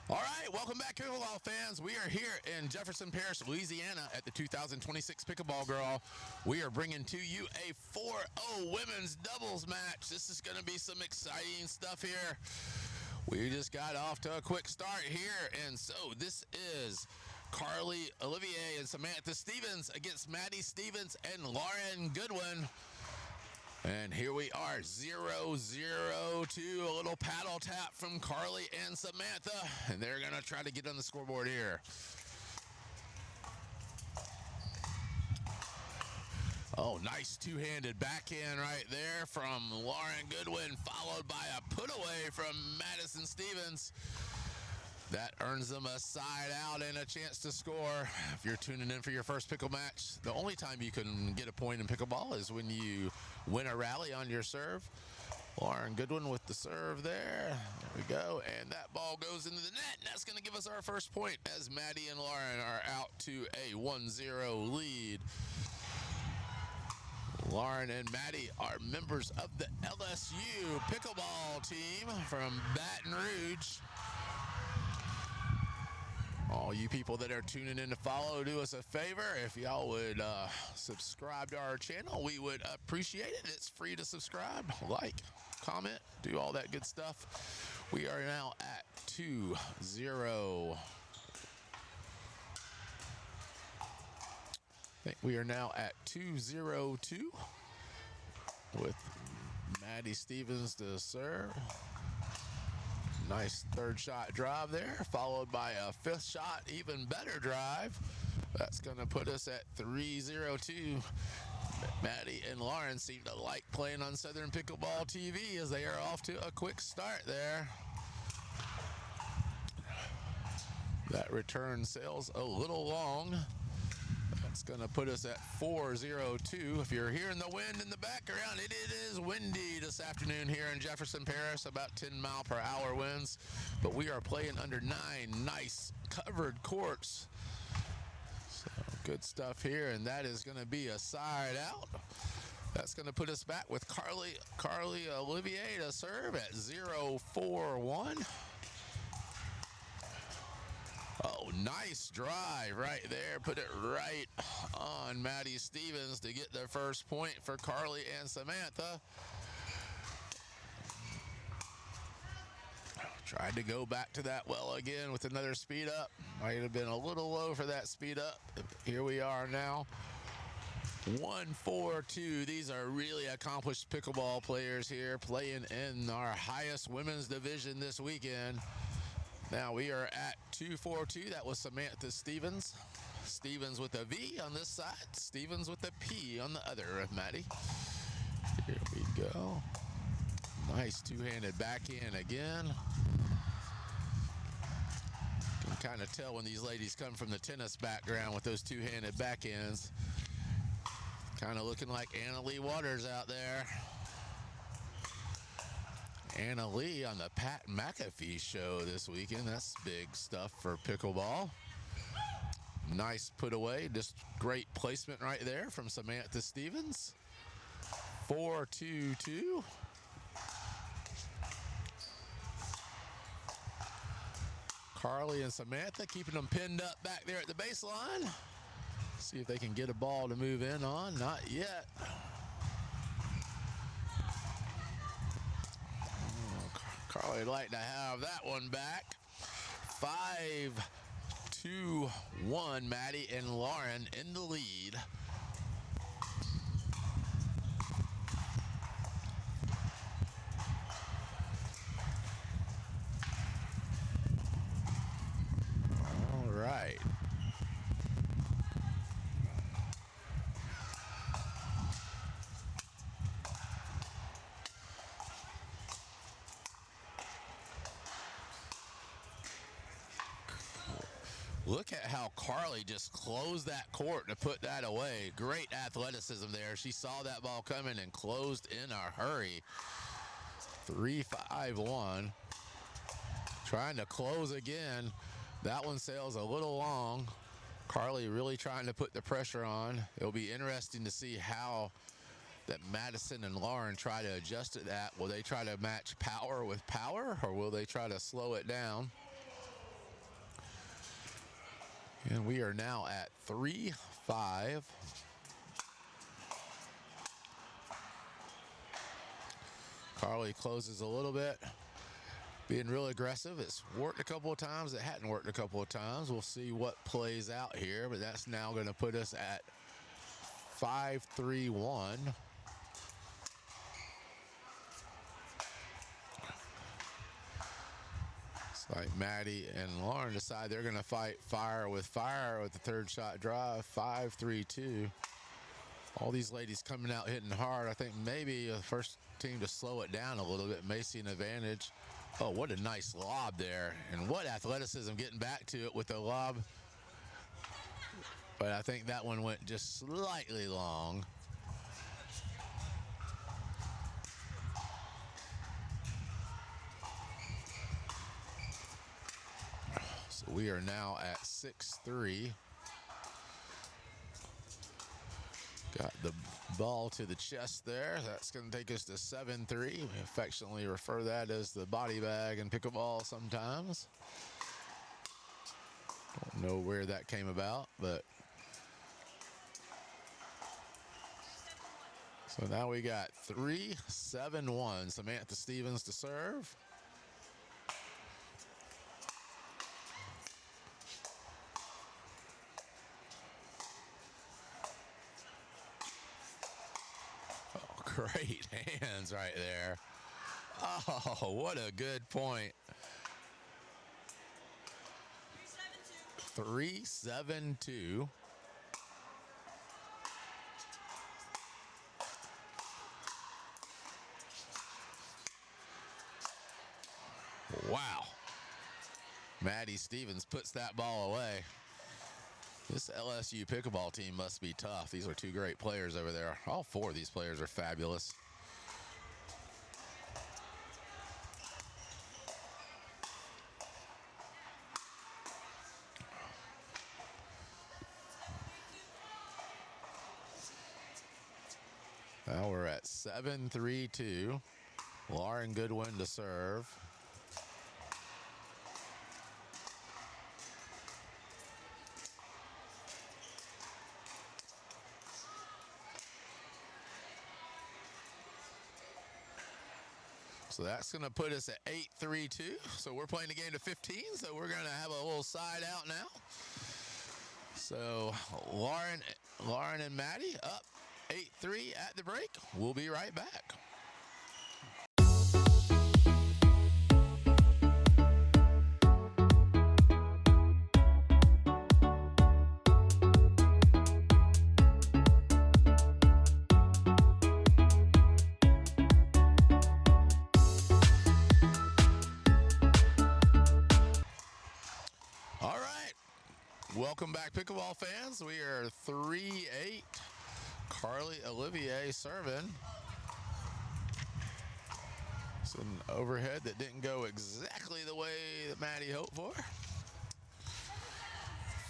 All right, welcome back, pickleball fans. We are here in Jefferson, Parish, Louisiana at the 2026 Pickleball Gras. We are bringing to you a 4-0 women's doubles match. This is going to be some exciting stuff here. We just got off to a quick start here, and so this is Karli, Olivier, and Samantha Stevens against Maddie Stevens and Lauryn Goodwin. And here we are, 0-0-2, a little paddle tap from Karli and Samantha, and they're going to try to get on the scoreboard here. Oh, nice two-handed backhand right there from Lauryn Goodwin, followed by a put-away from Madison Stevens. That earns them a side out and a chance to score. If you're tuning in for your first pickle match, the only time you can get a point in pickleball is when you win a rally on your serve. Lauryn Goodwin with the serve there. There we go. And that ball goes into the net. And that's going to give us our first point as Maddie and Lauryn are out to a 1-0 lead. Lauryn and Maddie are members of the LSU pickleball team from Baton Rouge. All you people that are tuning in to follow, do us a favor. If y'all would subscribe to our channel, we would appreciate it. It's free to subscribe, like, comment, do all that good stuff. We are now at 2-0. I think we are now at 2-0-2 with Maddie Stevens to serve. Nice third shot drive there, followed by a fifth shot, even better drive. That's going to put us at 3-0-2. Maddie and Lauryn seem to like playing on Southern Pickleball TV as they are off to a quick start there. That return sails a little long. That's going to put us at 4-0-2. If you're hearing the wind in the background, it is windy this afternoon here in Jefferson Parish, about 10-mile-per-hour winds. But we are playing under 9 nice covered courts. So good stuff here, and that is going to be a side out. That's going to put us back with Karli Olivier to serve at 0-4-1. Oh, nice drive right there. Put it right on Maddie Stevens to get their first point for Karli and Samantha. Tried to go back to that well again with another speed up. Might have been a little low for that speed up. Here we are now. 1-4-2. These are really accomplished pickleball players here playing in our highest women's division this weekend. Now we are at 2-4-2. That was Samantha Stevens. Stevens with a V on this side. Stevens with a P on the other of Maddie. Here we go. Nice two-handed backhand again. You can kind of tell when these ladies come from the tennis background with those two-handed backhands. Kind of looking like Anna Lee Waters out there. Anna Lee on the Pat McAfee show this weekend. That's big stuff for pickleball. Nice put away. Just great placement right there from Samantha Stevens. 4-2-2. Karli and Samantha keeping them pinned up back there at the baseline. See if they can get a ball to move in on. Not yet. Karli would like to have that one back. 5-2-1. Maddie and Lauryn in the lead. All right. Look at how Karli just closed that court to put that away. Great athleticism there. She saw that ball coming and closed in a hurry. 3-5-1. Trying to close again. That one sails a little long. Karli really trying to put the pressure on. It'll be interesting to see how that Madison and Lauryn try to adjust to that. Will they try to match power with power, or will they try to slow it down? And we are now at 3-5. Karli closes a little bit, being real aggressive. It's worked a couple of times. It hadn't worked a couple of times. We'll see what plays out here, but that's now going to put us at 5-3-1. It's like Maddie and Lauryn decide they're going to fight fire with the third shot drive. 5-3-2. All these ladies coming out hitting hard. I think maybe the first team to slow it down a little bit may see an advantage. Oh, what a nice lob there. And what athleticism getting back to it with the lob. But I think that one went just slightly long. So we are now at 6-3. Got the ball to the chest there. That's going to take us to 7-3. We affectionately refer that as the body bag in pickleball sometimes. Don't know where that came about, but. So now we got 3-7-1. Samantha Stevens to serve. Great hands right there. Oh, what a good point. 3-7-2. Wow. Maddie Stevens puts that ball away. This LSU pickleball team must be tough. These are two great players over there. All four of these players are fabulous. Now we're at 7-3-2. Lauryn Goodwin to serve. So that's going to put us at 8-3-2. So we're playing the game to 15. So we're going to have a little side out now. So Lauryn and Maddie up 8-3 at the break. We'll be right back. Welcome back, pickleball fans. We are 3-8. Karli, Olivier serving. It's an overhead that didn't go exactly the way that Maddie hoped for.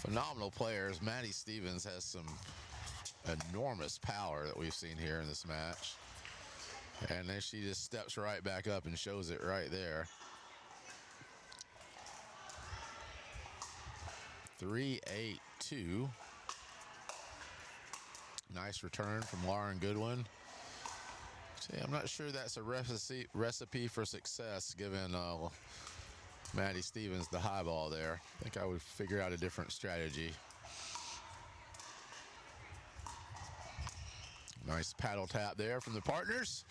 Phenomenal players. Maddie Stevens has some enormous power that we've seen here in this match. And then she just steps right back up and shows it right there. 3-8-2. Nice return from Lauryn Goodwin. See, I'm not sure that's a recipe for success given Maddie Stevens the high ball there. I think I would figure out a different strategy. Nice paddle tap there from the partners.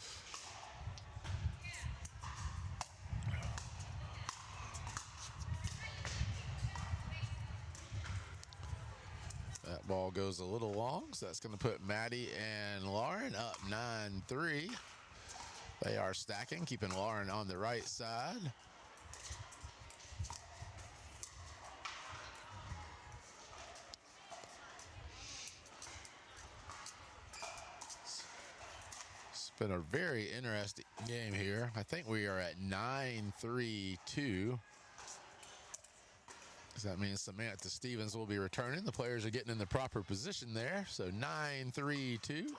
That ball goes a little long, so that's going to put Maddie and Lauryn up 9-3. They are stacking, keeping Lauryn on the right side. It's been a very interesting game here. I think we are at 9-3-2. That means Samantha Stevens will be returning. The players are getting in the proper position there. So 9-3-2.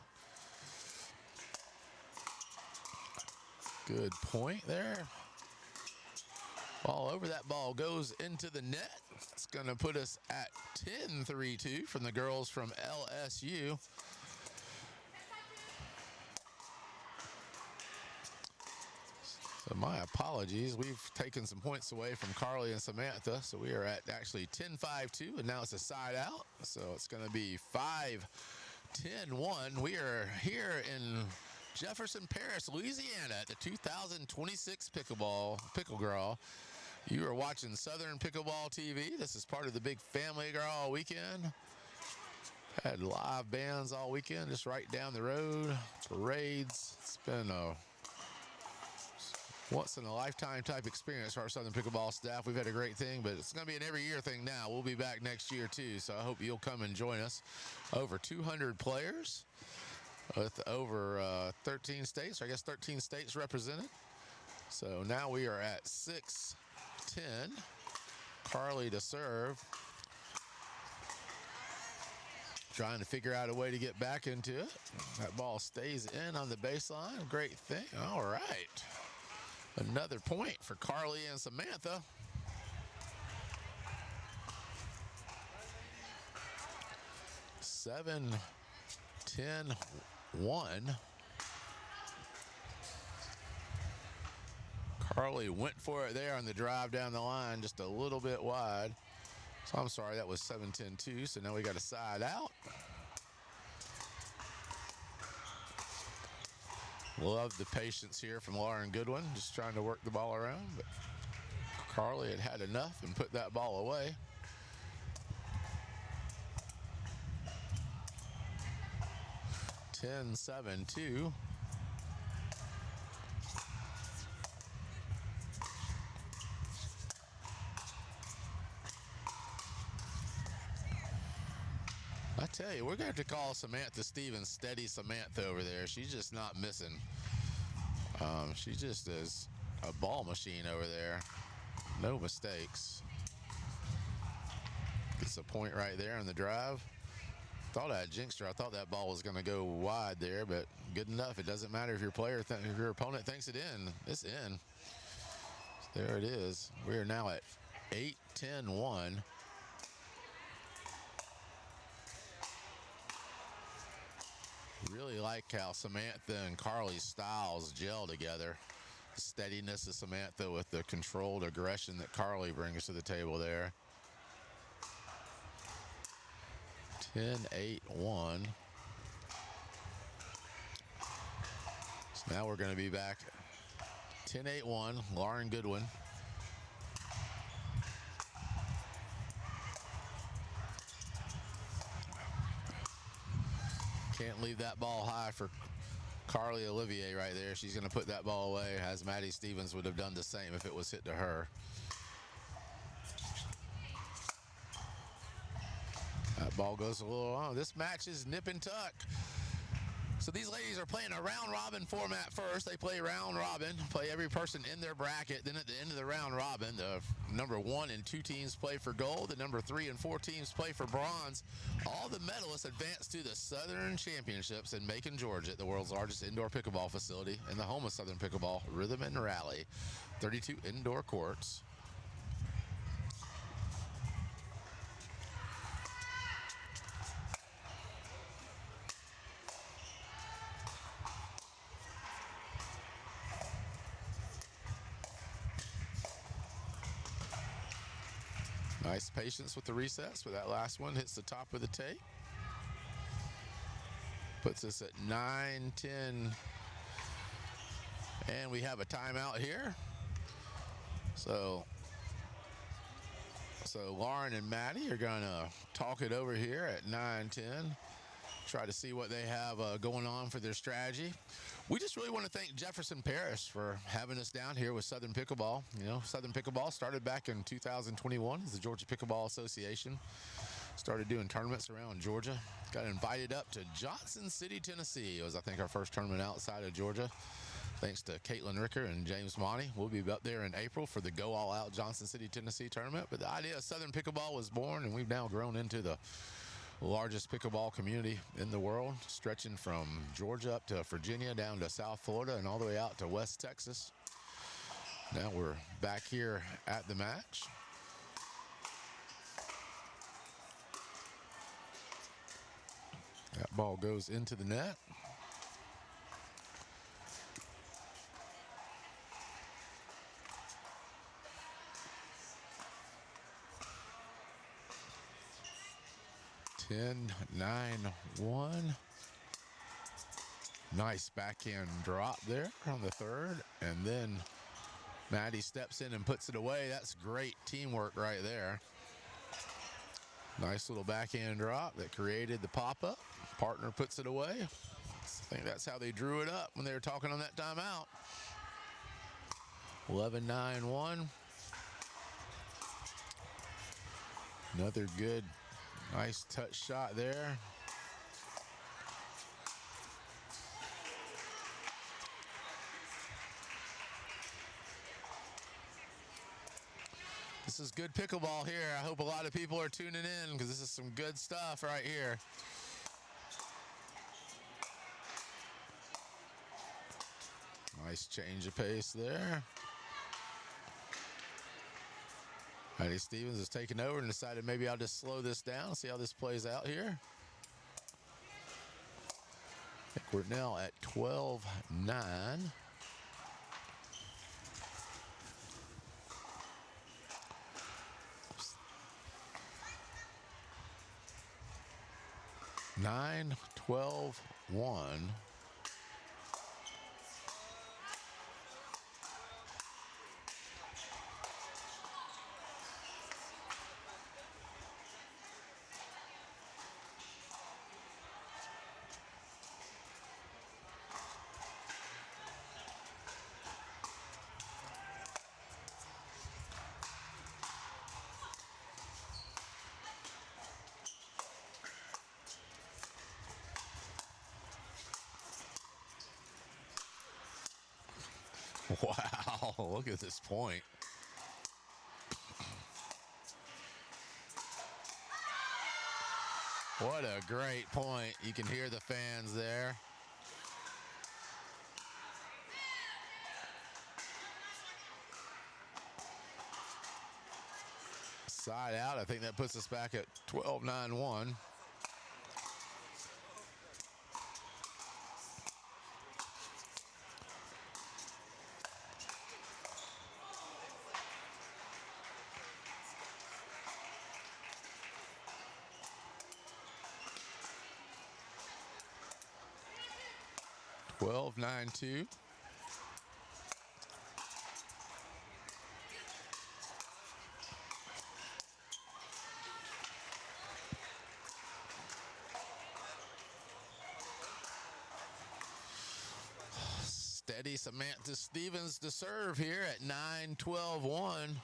Good point there. Ball over. That ball goes into the net. It's going to put us at 10-3-2 from the girls from LSU. So my apologies. We've taken some points away from Karli and Samantha. So we are at actually 10-5-2, and now it's a side out. So it's going to be 5-10-1. We are here in Jefferson Parish, Louisiana at the 2026 Pickle Gras. You are watching Southern Pickleball TV. This is part of the big Family Gras all weekend. Had live bands all weekend just right down the road. Parades. It's been a once-in-a-lifetime type experience for our Southern Pickleball staff. We've had a great thing, but it's going to be an every-year thing now. We'll be back next year, too, so I hope you'll come and join us. Over 200 players with over 13 states, or I guess 13 states represented. So now we are at 6-10. Karli to serve. Trying to figure out a way to get back into it. That ball stays in on the baseline. Great thing. All right. Another point for Karli and Samantha. Seven, 10, 1. Karli went for it there on the drive down the line, just a little bit wide. So I'm sorry, that was 7-10-2. So now we got a side out. Love the patience here from Lauryn Goodwin, just trying to work the ball around. But Karli had had enough and put that ball away. Ten, 7-2. I tell you, we're going to have to call Samantha Stevens Steady Samantha over there. She's just not missing. She just is a ball machine over there. No mistakes. Gets a point right there on the drive. Thought I had jinxed her. I thought that ball was going to go wide there, but good enough. It doesn't matter if your if your opponent thinks it in. It's in. There it is. We are now at 8-10-1. Really like how Samantha and Karli's styles gel together. The steadiness of Samantha with the controlled aggression that Karli brings to the table there. 10-8-1. So now we're going to be back 10-8-1. Lauryn Goodwin. Can't leave that ball high for Karli Olivier right there. She's going to put that ball away, as Maddie Stevens would have done the same if it was hit to her. That ball goes a little on. This match is nip and tuck. So these ladies are playing a round-robin format first. They play round-robin, play every person in their bracket. Then at the end of the round-robin, the number 1 and 2 teams play for gold. The number 3 and 4 teams play for bronze. All the medalists advance to the Southern Championships in Macon, Georgia, at the world's largest indoor pickleball facility in the home of Southern Pickleball, Rhythm and Rally. 32 indoor courts. Nice patience with the resets, but that last one hits the top of the tape. Puts us at 9-10. And we have a timeout here. So Lauryn and Maddie are going to talk it over here at 9-10. Try to see what they have going on for their strategy. We just really want to thank Jefferson Parish for having us down here with Southern Pickleball. You know, Southern Pickleball started back in 2021 as the Georgia Pickleball Association. Started doing tournaments around Georgia. Got invited up to Johnson City, Tennessee. It was, I think, our first tournament outside of Georgia. Thanks to Caitlin Ricker and James Monty. We'll be up there in April for the Go All Out Johnson City, Tennessee tournament. But the idea of Southern Pickleball was born, and we've now grown into the largest pickleball community in the world, stretching from Georgia up to Virginia, down to South Florida, and all the way out to West Texas. Now we're back here at the match. That ball goes into the net. Ten, 9-1. Nice backhand drop there on the third. And then Maddie steps in and puts it away. That's great teamwork right there. Nice little backhand drop that created the pop-up. Partner puts it away. I think that's how they drew it up when they were talking on that timeout. 11-9-1. Another good, nice touch shot there. This is good pickleball here. I hope a lot of people are tuning in because this is some good stuff right here. Nice change of pace there. Eddie Stevens has taken over and decided maybe I'll just slow this down, see how this plays out here. I think we're now at 12-9. 9-12-1. Wow, look at this point. What a great point. You can hear the fans there. Side out, I think that puts us back at 12-9-1. Twelve, 9-2. Steady Samantha Stevens to serve here at 9-12-1.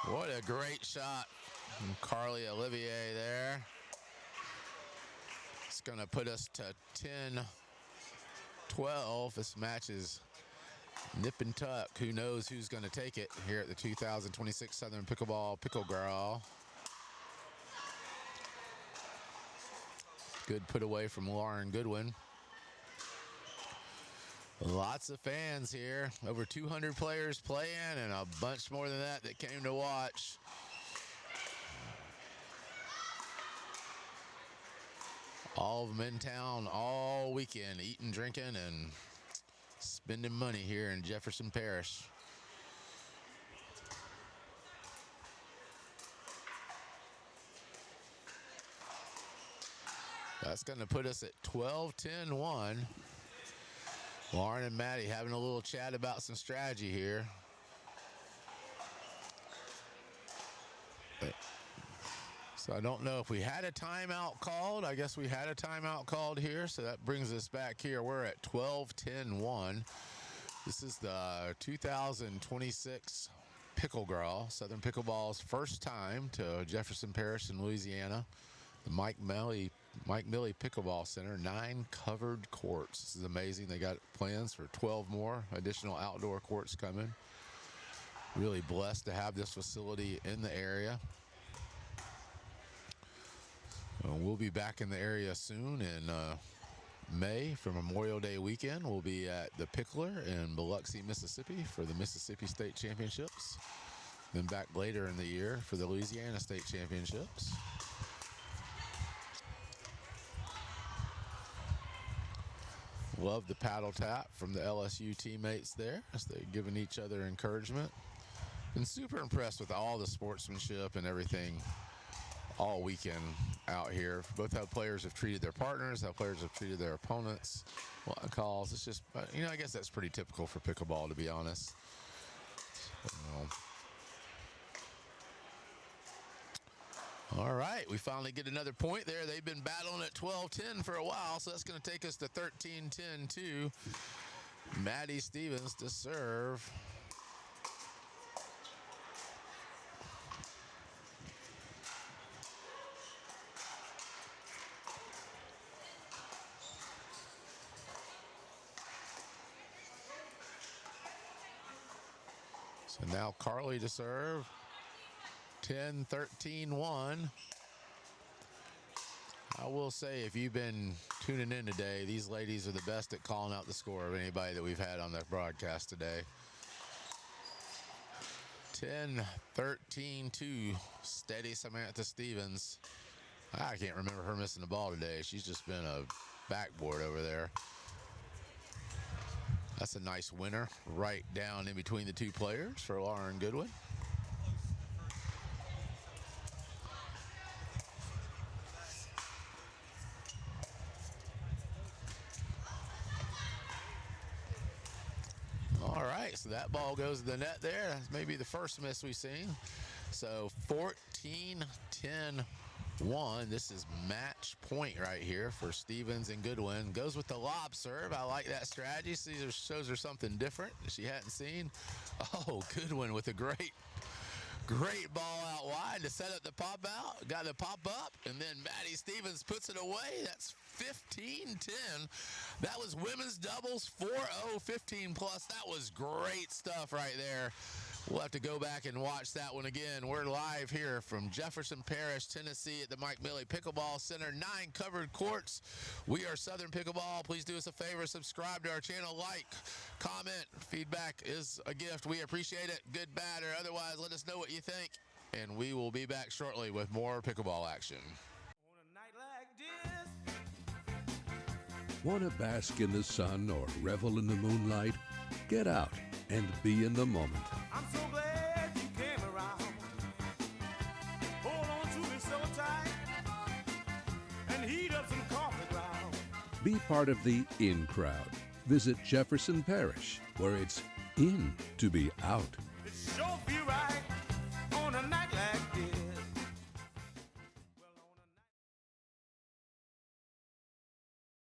What a great shot from Karli Olivier there. It's going to put us to 10-12. This match is nip and tuck. Who knows who's going to take it here at the 2026 Southern Pickleball Pickle Gras. Good put away from Lauryn Goodwin. Lots of fans here. Over 200 players playing and a bunch more than that came to watch. All of them in town all weekend, eating, drinking, and spending money here in Jefferson Parish. That's going to put us at 12-10-1. Lauryn and Maddie having a little chat about some strategy here. So I don't know if we had a timeout called. I guess we had a timeout called here. So that brings us back here. We're at 12-10-1. This is the 2026 Pickle Gras, Southern Pickleball's first time to Jefferson Parish in Louisiana. The Mike Miley Pickleball Center, 9 covered courts. This is amazing. They got plans for 12 more additional outdoor courts coming. Really blessed to have this facility in the area. We'll be back in the area soon in May for Memorial Day weekend. We'll be at the Pickler in Biloxi, Mississippi for the Mississippi State Championships. Then back later in the year for the Louisiana State Championships. Love the paddle tap from the LSU teammates there as they're giving each other encouragement. Been super impressed with all the sportsmanship and everything all weekend out here. Both how players have treated their partners, how players have treated their opponents, what calls. It's just, I guess that's pretty typical for pickleball, to be honest. All right, we finally get another point there. They've been battling at 12-10 for a while, so that's going to take us to 13-10-2. Maddie Stevens to serve. So now Karli to serve. 10-13-1. I will say, if you've been tuning in today, these ladies are the best at calling out the score of anybody that we've had on the broadcast today. 10-13-2. Steady Samantha Stevens. I can't remember her missing the ball today. She's just been a backboard over there. That's a nice winner right down in between the two players for Lauryn Goodwin. All right, so that ball goes to the net there. That's maybe the first miss we've seen. So 14-10-1. This is match point right here for Stevens and Goodwin. Goes with the lob serve. I like that strategy. Shows her something different that she hadn't seen. Oh, Goodwin with a great ball out wide to set up the pop out. Got the pop up, and then Maddie Stevens puts it away. That's 15-10. That was women's doubles, 4-0, 15 plus. That was great stuff right there. We'll have to go back and watch that one again. We're live here from Jefferson Parish, Tennessee at the Mike Miley Pickleball Center. 9 covered courts. We are Southern Pickleball. Please do us a favor. Subscribe to our channel. Like, comment. Feedback is a gift. We appreciate it. Good, bad, or otherwise. Let us know what you think. And we will be back shortly with more pickleball action. On a night like this. Want to bask in the sun or revel in the moonlight? Get out and be in the moment. I'm so glad you came around. Hold on to me so tight and heat up some coffee ground. Be part of the in crowd. Visit Jefferson Parish, where it's in to be out. It sure feel right.